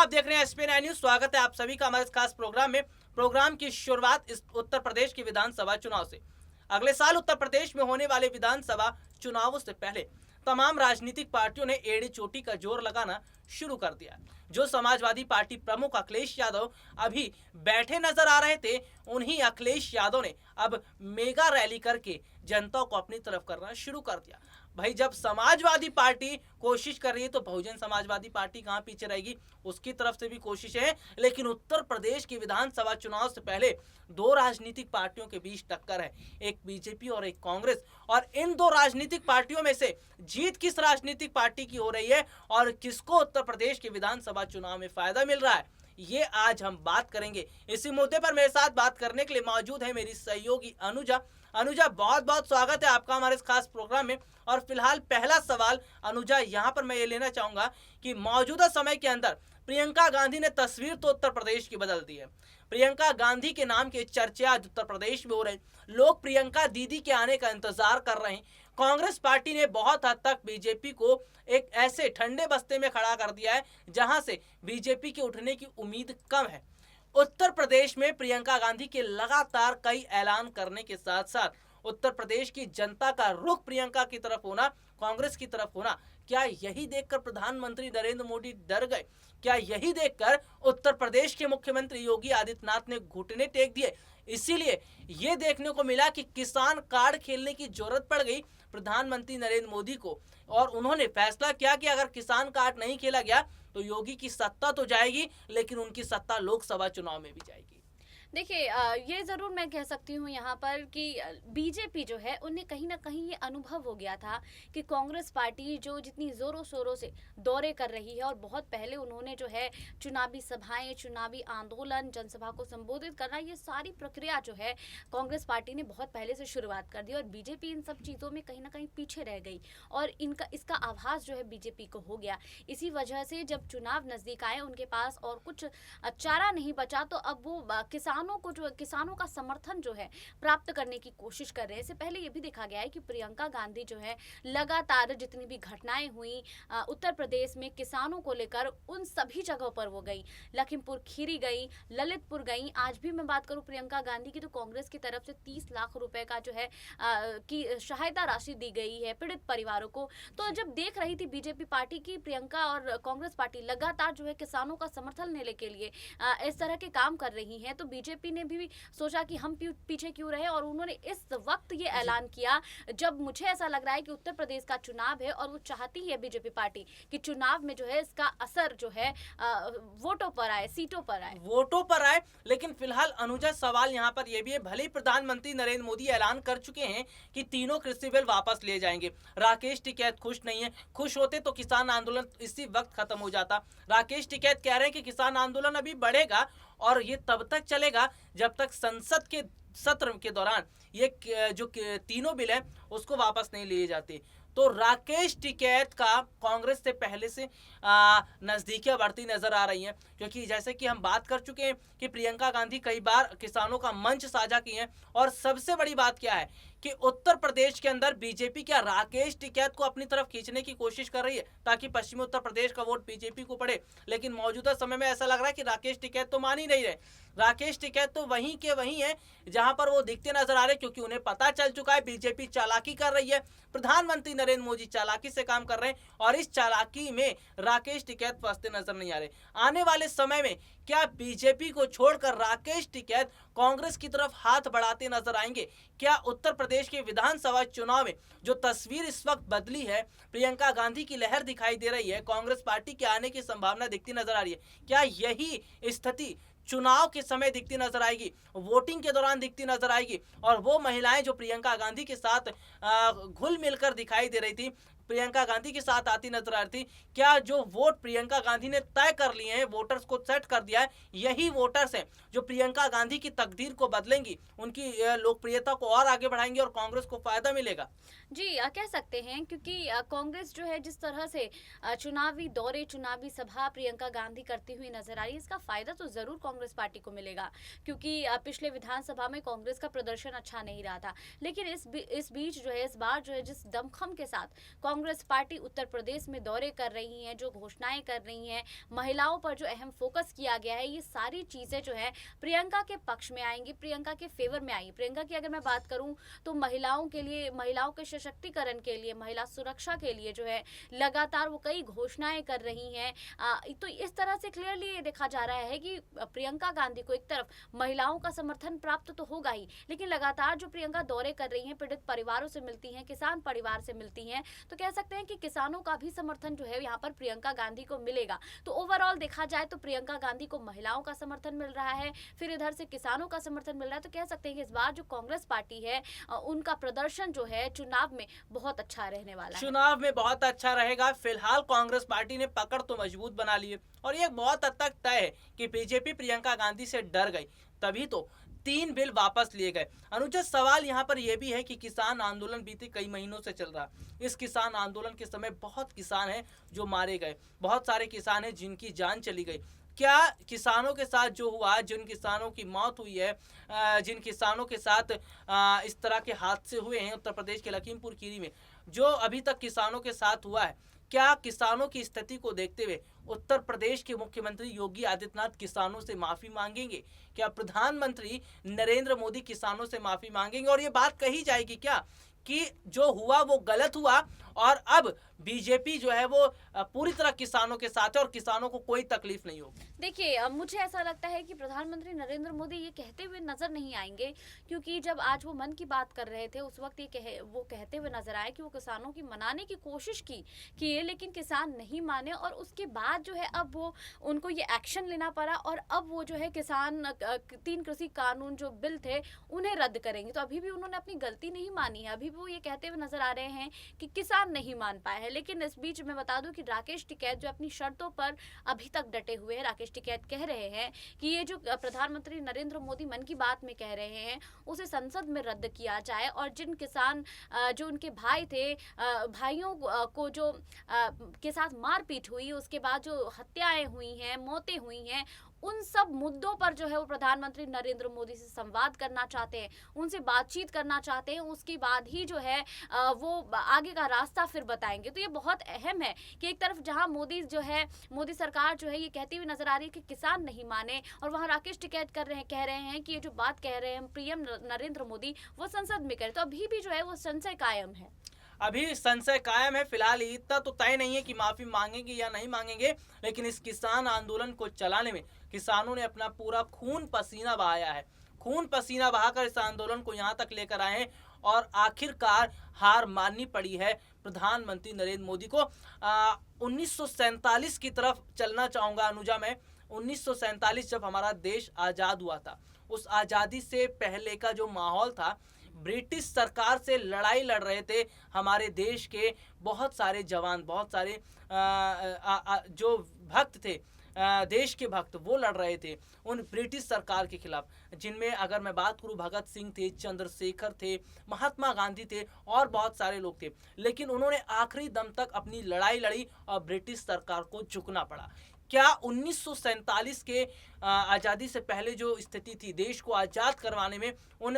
आप देख रहे हैं एसपी9 न्यूज। स्वागत है आप सभी का हमारे इस खास प्रोग्राम में। प्रोग्राम की शुरुआत इस उत्तर प्रदेश के विधानसभा चुनाव से। अगले साल उत्तर प्रदेश में होने वाले विधानसभा चुनावों से पहले तमाम राजनीतिक पार्टियों ने एड़ी चोटी का जोर लगाना शुरू कर दिया। जो समाजवादी पार्टी प्रमुख अखिलेश यादव अभी बैठे नजर आ रहे थे, उन्हीं अखिलेश यादव ने अब मेगा रैली करके जनता को अपनी तरफ करना शुरू कर दिया। भाई, जब समाजवादी पार्टी कोशिश कर रही है तो बहुजन समाजवादी पार्टी कहाँ पीछे रहेगी, उसकी तरफ से भी कोशिश है। लेकिन उत्तर प्रदेश की विधानसभा चुनाव से पहले दो राजनीतिक पार्टियों के बीच टक्कर है, एक बीजेपी और एक कांग्रेस। और इन दो राजनीतिक पार्टियों में से जीत किस राजनीतिक पार्टी की हो रही है और किसको उत्तर प्रदेश के विधानसभा चुनाव में फायदा मिल रहा है, ये आज हम बात करेंगे। इसी मुद्दे पर मेरे साथ बात करने के लिए मौजूद है मेरी सहयोगी अनुजा। अनुजा, बहुत बहुत स्वागत है आपका हमारे इस खास प्रोग्राम में। और फिलहाल पहला सवाल अनुजा यहाँ पर मैं ये लेना चाहूंगा कि मौजूदा समय के अंदर प्रियंका गांधी ने तस्वीर तो उत्तर प्रदेश की बदल दी है। प्रियंका गांधी के नाम के चर्चे आज उत्तर प्रदेश में हो रहे हैं। लोग प्रियंका दीदी के आने का इंतजार कर रहे हैं। कांग्रेस पार्टी ने बहुत हद तक बीजेपी को एक ऐसे ठंडे बस्ते में खड़ा कर दिया है जहां से बीजेपी के उठने की उम्मीद कम है। उत्तर प्रदेश में प्रियंका गांधी के लगातार कई ऐलान करने के साथ साथ उत्तर प्रदेश की जनता का रुख प्रियंका की तरफ होना, कांग्रेस की तरफ होना, क्या यही देखकर प्रधानमंत्री नरेंद्र मोदी डर गए? क्या यही देखकर उत्तर प्रदेश के मुख्यमंत्री योगी आदित्यनाथ ने घुटने टेक दिए? इसीलिए ये देखने को मिला कि किसान कार्ड खेलने की जरूरत पड़ गई प्रधानमंत्री नरेंद्र मोदी को, और उन्होंने फैसला किया कि अगर किसान कार्ड नहीं खेला गया तो योगी की सत्ता तो जाएगी, लेकिन उनकी सत्ता लोकसभा चुनाव में भी जाएगी। देखिए, ये ज़रूर मैं कह सकती हूँ यहाँ पर कि बीजेपी जो है उन्हें कहीं ना कहीं ये अनुभव हो गया था कि कांग्रेस पार्टी जो जितनी ज़ोरों शोरों से दौरे कर रही है और बहुत पहले उन्होंने जो है चुनावी सभाएं, चुनावी आंदोलन, जनसभा को संबोधित करना, ये सारी प्रक्रिया जो है कांग्रेस पार्टी ने बहुत पहले से शुरुआत कर दी और बीजेपी इन सब चीज़ों में कहीं ना कहीं पीछे रह गई और इसका आभास जो है बीजेपी को हो गया। इसी वजह से जब चुनाव नज़दीक आए उनके पास और कुछ चारा नहीं बचा तो अब वो किसानों का समर्थन जो है प्राप्त करने की कोशिश कर रहे हैं। इससे पहले ये भी देखा गया है कि प्रियंका गांधी जो है लगातार जितनी भी घटनाएं हुई उत्तर प्रदेश में किसानों को लेकर, उन सभी जगहों पर वो गई। लखीमपुर खीरी गई, ललितपुर गई। आज भी मैं बात करूं प्रियंका गांधी की तो कांग्रेस की तरफ से 30 लाख रुपए का जो है की सहायता राशि दी गई है पीड़ित परिवारों को। तो जब देख रही थी बीजेपी पार्टी की प्रियंका और कांग्रेस पार्टी लगातार जो है किसानों का समर्थन लेने के लिए इस तरह के काम कर रही है, तो बीजेपी ने भी सोचा कि हम पीछे क्यों रहे और उन्होंने इस वक्त ये ऐलान किया जब मुझे ऐसा लग रहा है कि उत्तर प्रदेश का चुनाव है और वो चाहती है बीजेपी पार्टी कि चुनाव में जो है इसका असर जो है वोटों पर आए, सीटों पर आए। लेकिन फिलहाल अनुजा, सवाल यहाँ पर यह भी है, भले ही प्रधानमंत्री नरेंद्र मोदी ऐलान कर चुके हैं कि तीनों कृषि बिल वापस लिए जाएंगे। राकेश टिकैत खुश नहीं है। खुश होते तो किसान आंदोलन इसी वक्त खत्म हो जाता। राकेश टिकैत कह रहे हैं कि किसान आंदोलन अभी बढ़ेगा और ये तब तक चलेगा जब तक संसद के सत्र के दौरान ये जो तीनों बिल हैं उसको वापस नहीं लिए जाते। तो राकेश टिकैत का कांग्रेस से पहले से नज़दीकियां बढ़ती नजर आ रही हैं, क्योंकि जैसे कि हम बात कर चुके हैं कि प्रियंका गांधी कई बार किसानों का मंच साझा किए हैं। और सबसे बड़ी बात क्या है कि उत्तर प्रदेश के अंदर बीजेपी क्या राकेश टिकैत को अपनी तरफ खींचने की कोशिश कर रही है ताकि पश्चिमी उत्तर प्रदेश का वोट बीजेपी को पड़े। लेकिन मौजूदा समय में ऐसा लग रहा है कि राकेश टिकैत तो मान ही नहीं रहे। राकेश टिकैत तो वहीं के वहीं है जहां पर वो दिखते नजर आ रहे, क्योंकि उन्हें पता चल चुका है बीजेपी चालाकी कर रही है, प्रधानमंत्री नरेंद्र मोदी चालाकी से काम कर रहे हैं और इस चालाकी में राकेश टिकैत फंसते नजर नहीं आ रहे। आने वाले समय में क्या बीजेपी को छोड़कर राकेश टिकैत कांग्रेस की तरफ हाथ बढ़ाते नजर आएंगे? क्या उत्तर प्रदेश के विधानसभा चुनाव में जो तस्वीर इस वक्त बदली है, प्रियंका गांधी की लहर दिखाई दे रही है, कांग्रेस पार्टी के आने की संभावना दिखती नजर आ रही है, क्या यही स्थिति चुनाव के समय दिखती नजर आएगी, वोटिंग के दौरान दिखती नजर आएगी? और वो महिलाएं जो प्रियंका गांधी के साथ घुल मिलकर दिखाई दे रही थी, प्रियंका गांधी के साथ आती नजर आ रही थी, क्या जो वोट प्रियंका गांधी ने तय कर लिए हैं, वोटर्स को सेट कर दिया है, यही वोटर्स हैं जो प्रियंका गांधी की तकदीर को बदलेंगी, उनकी लोकप्रियता को और आगे बढ़ाएंगे और कांग्रेस को फायदा मिलेगा? जी, कह सकते हैं क्योंकि कांग्रेस जो है जिस तरह से चुनावी दौरे, चुनावी सभा प्रियंका गांधी करती हुई नजर आ रही है, इसका फायदा तो जरूर कांग्रेस पार्टी को मिलेगा क्योंकि पिछले विधानसभा में कांग्रेस का प्रदर्शन अच्छा नहीं रहा था। लेकिन इस बीच जो है इस बार जो है जिस दमखम के साथ कांग्रेस पार्टी उत्तर प्रदेश में दौरे कर रही है, जो घोषणाएं कर रही है, महिलाओं पर जो अहम फोकस किया गया है, ये सारी चीज़ें जो है प्रियंका के पक्ष में आएंगी, प्रियंका के फेवर में आएंगी। प्रियंका की अगर मैं बात करूं तो महिलाओं के लिए, महिलाओं के सशक्तिकरण के लिए, महिला सुरक्षा के लिए जो है लगातार वो कई घोषणाएं कर रही हैं। तो इस तरह से क्लियरली ये देखा जा रहा है कि प्रियंका गांधी को एक तरफ महिलाओं का समर्थन प्राप्त तो होगा ही, लेकिन लगातार जो प्रियंका दौरे कर रही हैं, पीड़ित परिवारों से मिलती हैं, किसान परिवार से मिलती हैं, तो कह सकते हैं कि किसानों का भी समर्थन जो है यहाँ पर प्रियंका गांधी को मिलेगा। तो ओवरऑल देखा जाए तो प्रियंका गांधी को महिलाओं का समर्थन मिल रहा है, फिर इधर से किसानों का समर्थन मिल रहा है। तो कह सकते हैं कि इस बार जो कांग्रेस पार्टी है उनका प्रदर्शन जो है चुनाव में बहुत अच्छा रहने वाला है। चुनाव में बहुत अच्छा रहेगा। फिलहाल कांग्रेस पार्टी ने पकड़ तो मजबूत बना ली है और ये बहुत हद तक तय है कि बीजेपी प्रियंका गांधी से डर गई, तभी तो 3 बिल वापस लिए गए। अनुज, सवाल यहाँ पर यह भी है कि किसान आंदोलन बीते कई महीनों से चल रहा। इस किसान आंदोलन के समय बहुत किसान हैं जो मारे गए, बहुत सारे किसान हैं जिनकी जान चली गई। क्या किसानों के साथ जो हुआ, जिन किसानों की मौत हुई है, जिन किसानों के साथ इस तरह के हादसे हुए हैं उत्तर प्रदेश के लखीमपुर खीरी में, जो अभी तक किसानों के साथ हुआ है, क्या किसानों की स्थिति को देखते हुए उत्तर प्रदेश के मुख्यमंत्री योगी आदित्यनाथ किसानों से माफी मांगेंगे? क्या प्रधानमंत्री नरेंद्र मोदी किसानों से माफी मांगेंगे? और ये बात कही जाएगी क्या कि जो हुआ वो गलत हुआ और अब बीजेपी जो है वो पूरी तरह किसानों के साथ है और किसानों को कोई तकलीफ नहीं होगी? देखिए, मुझे ऐसा लगता है कि प्रधानमंत्री नरेंद्र मोदी ये कहते हुए नजर नहीं आएंगे, क्योंकि जब आज वो मन की बात कर रहे थे उस वक्त वो कहते हुए नजर आए कि वो किसानों की मनाने की कोशिश की लेकिन किसान नहीं माने, और उसके बाद जो है अब वो उनको ये एक्शन लेना पड़ा और अब वो जो है किसान 3 कृषि कानून जो बिल थे उन्हें रद्द करेंगे। तो अभी भी उन्होंने अपनी गलती नहीं मानी है, अभी वो ये कहते हुए नजर आ रहे हैं कि किसान नहीं मान पाए हैं। लेकिन इस बीच मैं बता दूं कि राकेश टिकैत जो अपनी शर्तों पर अभी तक डटे हुए हैं, राकेश टिकैत कह रहे हैं कि ये जो प्रधानमंत्री नरेंद्र मोदी मन की बात में कह रहे हैं उसे संसद में रद्द किया जाए, और जिन किसान जो उनके भाई थे, भाइयों को जो के साथ मारपीट हुई, उसके बाद जो हत्याएं हुई हैं, मौतें हुई हैं, उन सब मुद्दों पर जो है वो प्रधानमंत्री नरेंद्र मोदी से संवाद करना चाहते हैं, उनसे बातचीत करना चाहते हैं। उसके बाद ही जो है वो आगे का रास्ता फिर बताएंगे। तो ये बहुत अहम है कि एक तरफ जहां मोदी सरकार जो है ये कहती हुई नजर आ रही है कि किसान नहीं माने, और वहां राकेश टिकैत कह रहे हैं कि ये जो बात कह रहे हैं पीएम नरेंद्र मोदी वो संसद में करें। तो अभी भी जो है वो संशय कायम है, अभी संशय कायम है। फिलहाल इतना तो तय नहीं है कि माफी मांगेंगे या नहीं मांगेंगे, लेकिन इस किसान आंदोलन को चलाने में किसानों ने अपना पूरा खून पसीना बहाया है। खून पसीना बहाकर इस आंदोलन को यहाँ तक लेकर आए हैं और आखिरकार हार माननी पड़ी है प्रधानमंत्री नरेंद्र मोदी को। 1947 की तरफ चलना चाहूँगा अनुजा मैं। 1947 जब हमारा देश आज़ाद हुआ था, उस आज़ादी से पहले का जो माहौल था, ब्रिटिश सरकार से लड़ाई लड़ रहे थे हमारे देश के बहुत सारे जवान, बहुत सारे जो भक्त थे, देश के भक्त, वो लड़ रहे थे उन ब्रिटिश सरकार के खिलाफ, जिनमें अगर मैं बात करूं भगत सिंह थे, चंद्रशेखर थे, महात्मा गांधी थे और बहुत सारे लोग थे। लेकिन उन्होंने आखिरी दम तक अपनी लड़ाई लड़ी और ब्रिटिश सरकार को झुकना पड़ा। क्या 1947 के आज़ादी से पहले जो स्थिति थी, देश को आज़ाद करवाने में उन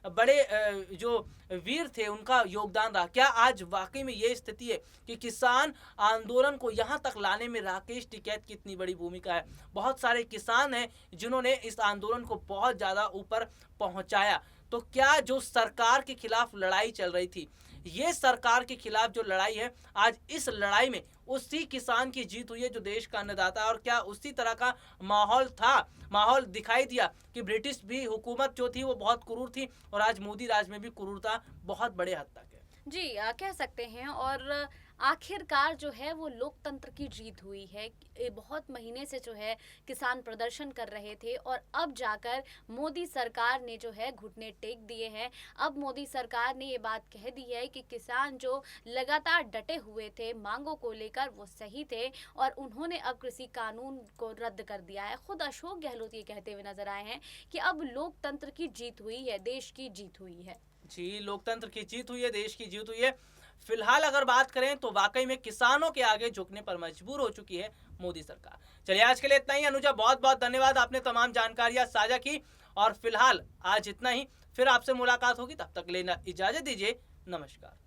बड़े जो वीर थे उनका योगदान रहा? क्या आज वाकई में ये स्थिति है कि किसान आंदोलन को यहाँ तक लाने में राकेश टिकैत की इतनी बड़ी भूमिका है? बहुत सारे किसान हैं जिन्होंने इस आंदोलन को बहुत ज़्यादा ऊपर पहुँचाया। तो क्या जो सरकार के खिलाफ लड़ाई चल रही थी, ये सरकार के खिलाफ जो लड़ाई है, आज इस लड़ाई में उसी किसान की जीत हुई है जो देश का अन्नदाता है? और क्या उसी तरह का माहौल दिखाई दिया कि ब्रिटिश भी हुकूमत जो थी वो बहुत क्रूर थी और आज मोदी राज में भी क्रूरता बहुत बड़े हद तक है? जी, कह सकते हैं। और आखिरकार जो है वो लोकतंत्र की जीत हुई है। बहुत महीने से जो है किसान प्रदर्शन कर रहे थे और अब जाकर मोदी सरकार ने जो है घुटने टेक दिए हैं। अब मोदी सरकार ने ये बात कह दी है कि किसान जो लगातार डटे हुए थे मांगों को लेकर वो सही थे और उन्होंने अब कृषि कानून को रद्द कर दिया है। खुद अशोक गहलोत ये कहते हुए नजर आए हैं कि अब लोकतंत्र की जीत हुई है, देश की जीत हुई है। जी, लोकतंत्र की जीत हुई है, देश की जीत हुई है। फिलहाल अगर बात करें तो वाकई में किसानों के आगे झुकने पर मजबूर हो चुकी है मोदी सरकार। चलिए, आज के लिए इतना ही। अनुजा, बहुत बहुत धन्यवाद, आपने तमाम जानकारियां साझा की। और फिलहाल आज इतना ही, फिर आपसे मुलाकात होगी, तब तक लेना इजाजत दीजिए। नमस्कार।